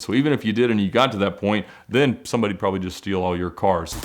So even if you did and you got to that point, then somebody'd probably just steal all your cars.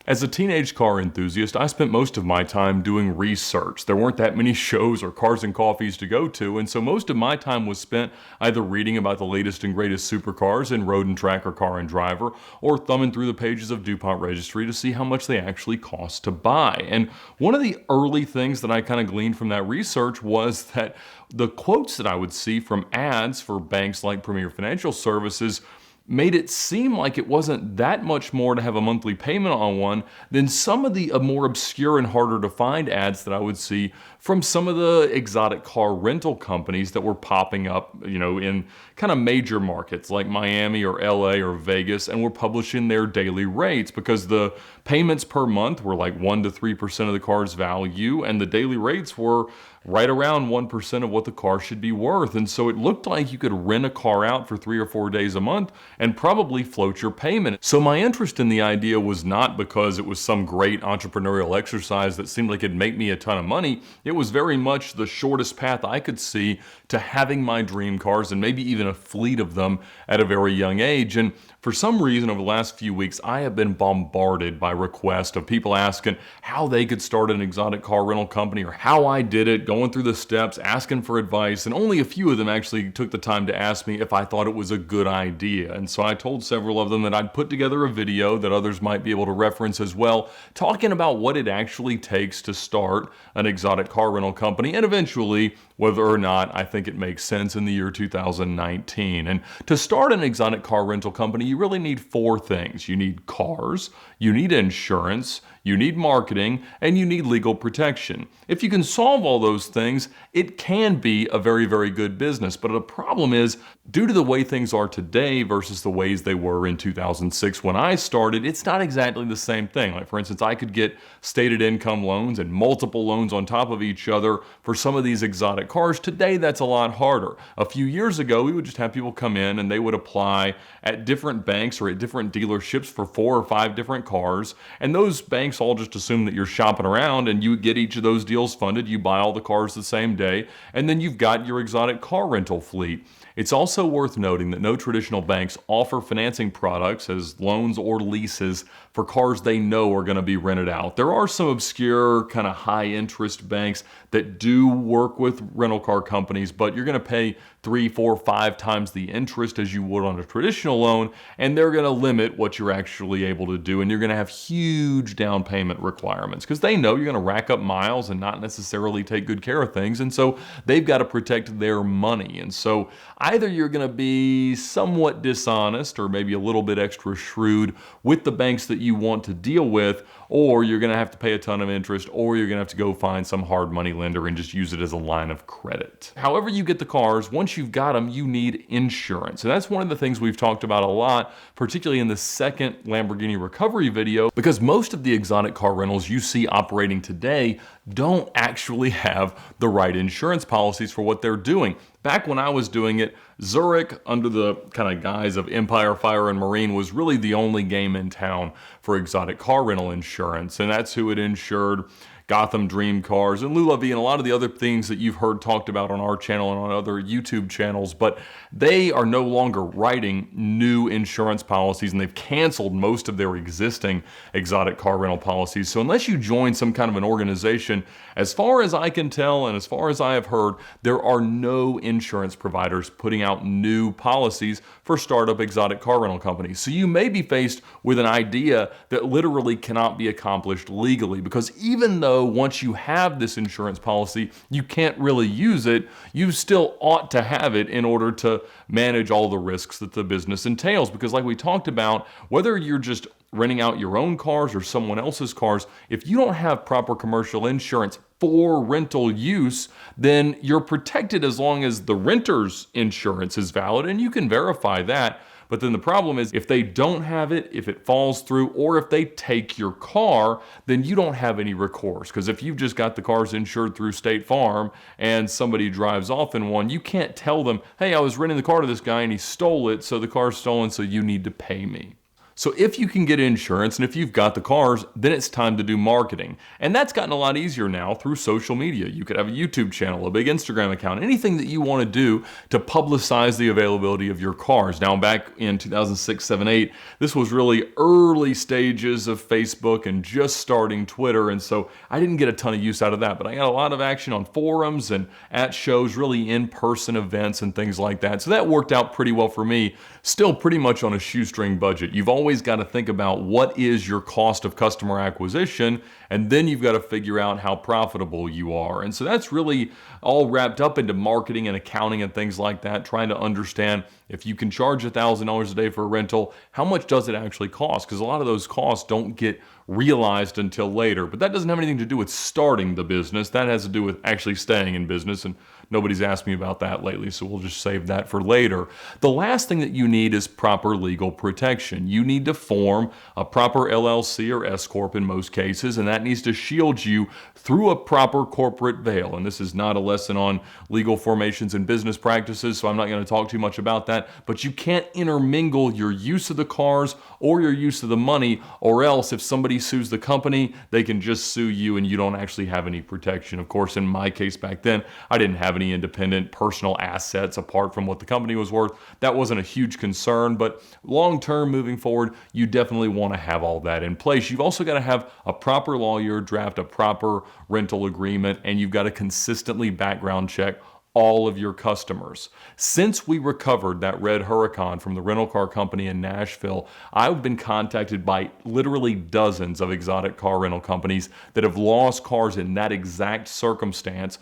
As a teenage car enthusiast, I spent most of my time doing research. There weren't that many shows or cars and coffees to go to, and so most of my time was spent either reading about the latest and greatest supercars in Road and Track or Car and Driver, or thumbing through the pages of DuPont Registry to see how much they actually cost to buy. And one of the early things that I kind of gleaned from that research was that the quotes that I would see from ads for banks like Premier Financial Services made it seem like it wasn't that much more to have a monthly payment on one than some of the more obscure and harder to find ads that I would see from some of the exotic car rental companies that were popping up, in kind of major markets like Miami or LA or Vegas, and were publishing their daily rates because the payments per month were like 1 to 3% of the car's value, and the daily rates were right around 1% of what the car should be worth. And so it looked like you could rent a car out for 3 or 4 days a month and probably float your payment. So my interest in the idea was not because it was some great entrepreneurial exercise that seemed like it'd make me a ton of money. It was very much the shortest path I could see to having my dream cars and maybe even a fleet of them at a very young age. And for some reason, over the last few weeks, I have been bombarded by requests of people asking how they could start an exotic car rental company or how I did it, going through the steps, asking for advice, and only a few of them actually took the time to ask me if I thought it was a good idea. And so I told several of them that I'd put together a video that others might be able to reference as well, talking about what it actually takes to start an exotic car rental company, and eventually whether or not I think it makes sense in the year 2019. And to start an exotic car rental company, you really need 4 things. You need cars, you need insurance, you need marketing, and you need legal protection. If you can solve all those things, it can be a very, very good business. But the problem is, due to the way things are today versus the ways they were in 2006 when I started, it's not exactly the same thing. Like, for instance, I could get stated income loans and multiple loans on top of each other for some of these exotic cars. Today, that's a lot harder. A few years ago, we would just have people come in and they would apply at different banks or at different dealerships for 4 or 5 different cars. And those banks all just assume that you're shopping around and you get each of those deals funded. You buy all the cars the same day, and then you've got your exotic car rental fleet. It's also worth noting that no traditional banks offer financing products as loans or leases for cars they know are going to be rented out. There are some obscure kind of high interest banks that do work with rental car companies, but you're going to pay 3, 4, 5 times the interest as you would on a traditional loan, and they're going to limit what you're actually able to do, and you're going to have huge down payment requirements because they know you're going to rack up miles and not necessarily take good care of things, and so they've got to protect their money. And so either you're going to be somewhat dishonest or maybe a little bit extra shrewd with the banks that you want to deal with, or you're going to have to pay a ton of interest, or you're going to have to go find some hard money lender and just use it as a line of credit. However you get the cars, once you've got them, you need insurance. And that's one of the things we've talked about a lot, particularly in the second Lamborghini recovery video, because most of the exotic car rentals you see operating today don't actually have the right insurance policies for what they're doing. Back when I was doing it, Zurich, under the kind of guise of Empire Fire and Marine, was really the only game in town for exotic car rental insurance, and that's who it insured Gotham Dream Cars and Lulavie and a lot of the other things that you've heard talked about on our channel and on other YouTube channels. But they are no longer writing new insurance policies, and they've canceled most of their existing exotic car rental policies. So unless you join some kind of an organization, as far as I can tell and as far as I have heard, there are no insurance providers putting out new policies for startup exotic car rental companies. So you may be faced with an idea that literally cannot be accomplished legally, because even though once you have this insurance policy, you can't really use it, you still ought to have it in order to manage all the risks that the business entails. Because like we talked about, whether you're just renting out your own cars or someone else's cars, if you don't have proper commercial insurance for rental use, then you're protected as long as the renter's insurance is valid, and you can verify that. But then the problem is, if they don't have it, if it falls through, or if they take your car, then you don't have any recourse. Because if you've just got the cars insured through State Farm and somebody drives off in one, you can't tell them, hey, I was renting the car to this guy and he stole it, so the car's stolen, so you need to pay me. So if you can get insurance and if you've got the cars, then it's time to do marketing. And that's gotten a lot easier now through social media. You could have a YouTube channel, a big Instagram account, anything that you want to do to publicize the availability of your cars. Now, back in 2006, 7, 8, this was really early stages of Facebook and just starting Twitter. And so I didn't get a ton of use out of that, but I got a lot of action on forums and at shows, really in-person events and things like that. So that worked out pretty well for me. Still pretty much on a shoestring budget. You've always got to think about what is your cost of customer acquisition, and then you've got to figure out how profitable you are. And so that's really all wrapped up into marketing and accounting and things like that, trying to understand if you can charge $1,000 a day for a rental, how much does it actually cost? Because a lot of those costs don't get realized until later. But that doesn't have anything to do with starting the business. That has to do with actually staying in business, and nobody's asked me about that lately, so we'll just save that for later. The last thing that you need is proper legal protection. You need to form a proper LLC or S Corp in most cases, and that needs to shield you through a proper corporate veil. And this is not a lesson on legal formations and business practices, so I'm not going to talk too much about that, but you can't intermingle your use of the cars or your use of the money, or else if somebody sues the company, they can just sue you and you don't actually have any protection. Of course, in my case back then, I didn't have any independent personal assets apart from what the company was worth. That wasn't a huge concern, but long-term moving forward, you definitely want to have all that in place. You've also got to have a proper lawyer draft a proper rental agreement, and you've got to consistently background check all of your customers. Since we recovered that red Huracan from the rental car company in Nashville, I've been contacted by literally dozens of exotic car rental companies that have lost cars in that exact circumstance.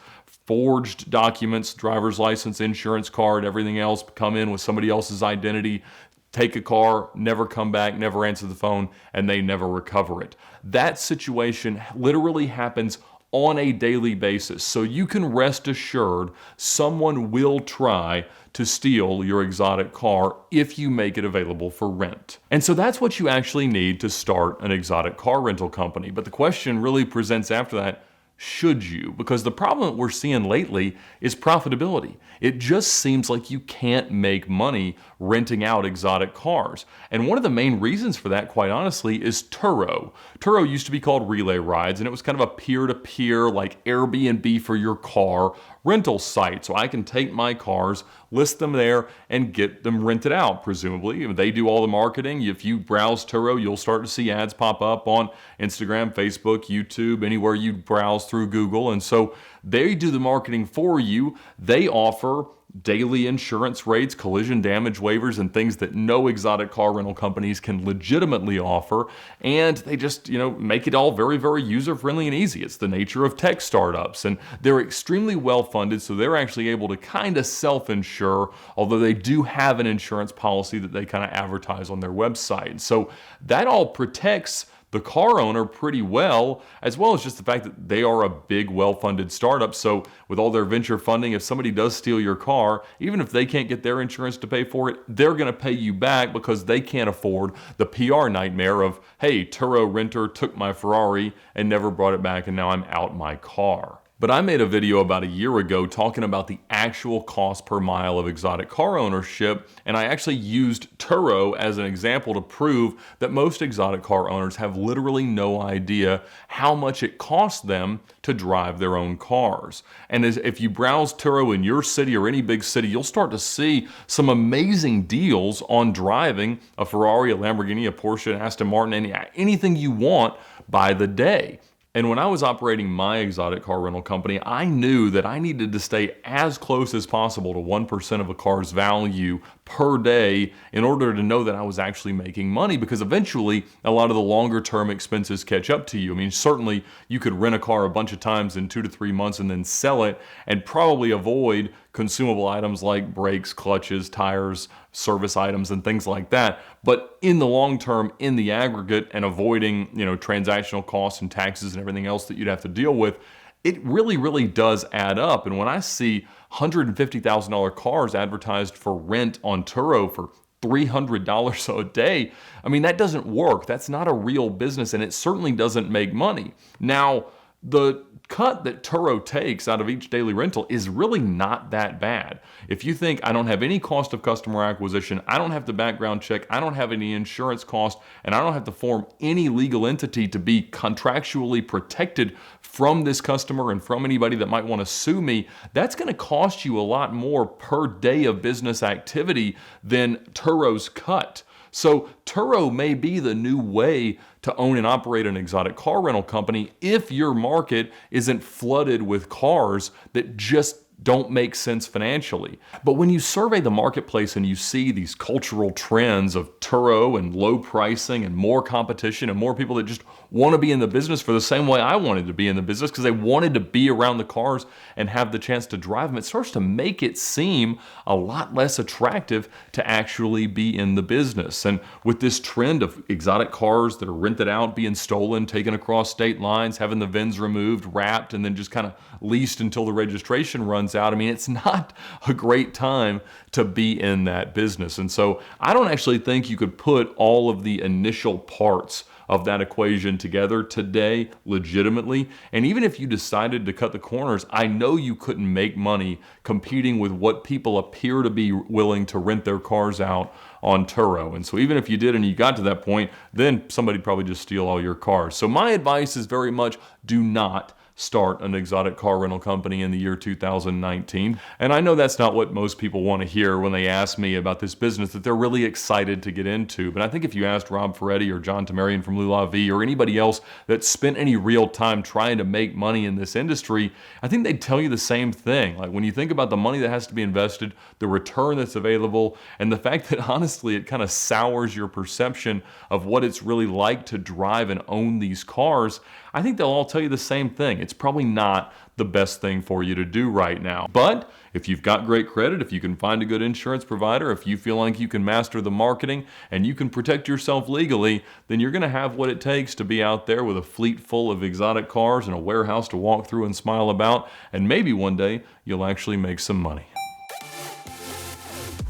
Forged documents, driver's license, insurance card, everything else, come in with somebody else's identity, take a car, never come back, never answer the phone, and they never recover it. That situation literally happens on a daily basis. So you can rest assured someone will try to steal your exotic car if you make it available for rent. And so that's what you actually need to start an exotic car rental company. But the question really presents after that, should you? Because the problem that we're seeing lately is profitability. It just seems like you can't make money renting out exotic cars. And one of the main reasons for that, quite honestly, is Turo. Turo used to be called Relay Rides, and it was kind of a peer-to-peer, like Airbnb for your car rental site. So I can take my cars, list them there, and get them rented out, presumably. They do all the marketing. If you browse Turo, you'll start to see ads pop up on Instagram, Facebook, YouTube, anywhere you browse through Google. And so they do the marketing for you. They offer daily insurance rates, collision damage waivers, and things that no exotic car rental companies can legitimately offer. And they just, make it all very, very user-friendly and easy. It's the nature of tech startups. And they're extremely well-funded, so they're actually able to kind of self-insure, although they do have an insurance policy that they kind of advertise on their website. So that all protects the car owner pretty well, as well as just the fact that they are a big, well-funded startup. So with all their venture funding, if somebody does steal your car, even if they can't get their insurance to pay for it, they're going to pay you back because they can't afford the PR nightmare of, hey, Turo renter took my Ferrari and never brought it back, and now I'm out my car. But I made a video about a year ago talking about the actual cost per mile of exotic car ownership, and I actually used Turo as an example to prove that most exotic car owners have literally no idea how much it costs them to drive their own cars. And if you browse Turo in your city or any big city, you'll start to see some amazing deals on driving a Ferrari, a Lamborghini, a Porsche, an Aston Martin, anything you want by the day. And when I was operating my exotic car rental company, I knew that I needed to stay as close as possible to 1% of a car's value per day in order to know that I was actually making money, because eventually a lot of the longer term expenses catch up to you. I mean, certainly you could rent a car a bunch of times in 2 to 3 months and then sell it and probably avoid consumable items like brakes, clutches, tires, service items, and things like that. But in the long term, in the aggregate, and avoiding, transactional costs and taxes and everything else that you'd have to deal with, it really, really does add up. And when I see $150,000 cars advertised for rent on Turo for $300 a day, I mean, that doesn't work. That's not a real business, and it certainly doesn't make money. Now, the cut that Turo takes out of each daily rental is really not that bad. If you think I don't have any cost of customer acquisition, I don't have to background check, I don't have any insurance cost, and I don't have to form any legal entity to be contractually protected from this customer and from anybody that might want to sue me, that's going to cost you a lot more per day of business activity than Turo's cut. So Turo may be the new way to own and operate an exotic car rental company if your market isn't flooded with cars that just don't make sense financially. But when you survey the marketplace and you see these cultural trends of Turo and low pricing and more competition and more people that just want to be in the business for the same way I wanted to be in the business because they wanted to be around the cars and have the chance to drive them, it starts to make it seem a lot less attractive to actually be in the business. And with this trend of exotic cars that are rented out, being stolen, taken across state lines, having the VINs removed, wrapped, and then just kind of leased until the registration runs out, I mean, it's not a great time to be in that business. And so I don't actually think you could put all of the initial parts of that equation together today legitimately. And even if you decided to cut the corners, I know you couldn't make money competing with what people appear to be willing to rent their cars out on Turo. And so even if you did and you got to that point, then somebody'd probably just steal all your cars. So my advice is very much do not start an exotic car rental company in the year 2019. And I know that's not what most people want to hear when they ask me about this business that they're really excited to get into. But I think if you asked Rob Ferretti or John Tamarian from Lula V or anybody else that spent any real time trying to make money in this industry, I think they'd tell you the same thing. Like when you think about the money that has to be invested, the return that's available, and the fact that honestly it kind of sours your perception of what it's really like to drive and own these cars, I think they'll all tell you the same thing. It's probably not the best thing for you to do right now. But if you've got great credit, if you can find a good insurance provider, if you feel like you can master the marketing and you can protect yourself legally, then you're going to have what it takes to be out there with a fleet full of exotic cars and a warehouse to walk through and smile about. And maybe one day you'll actually make some money.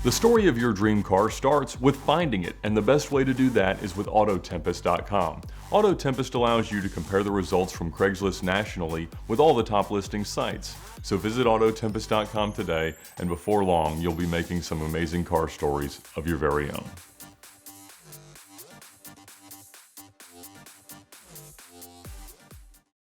The story of your dream car starts with finding it, and the best way to do that is with Autotempest.com. Autotempest allows you to compare the results from Craigslist nationally with all the top listing sites. So visit Autotempest.com today, and before long, you'll be making some amazing car stories of your very own.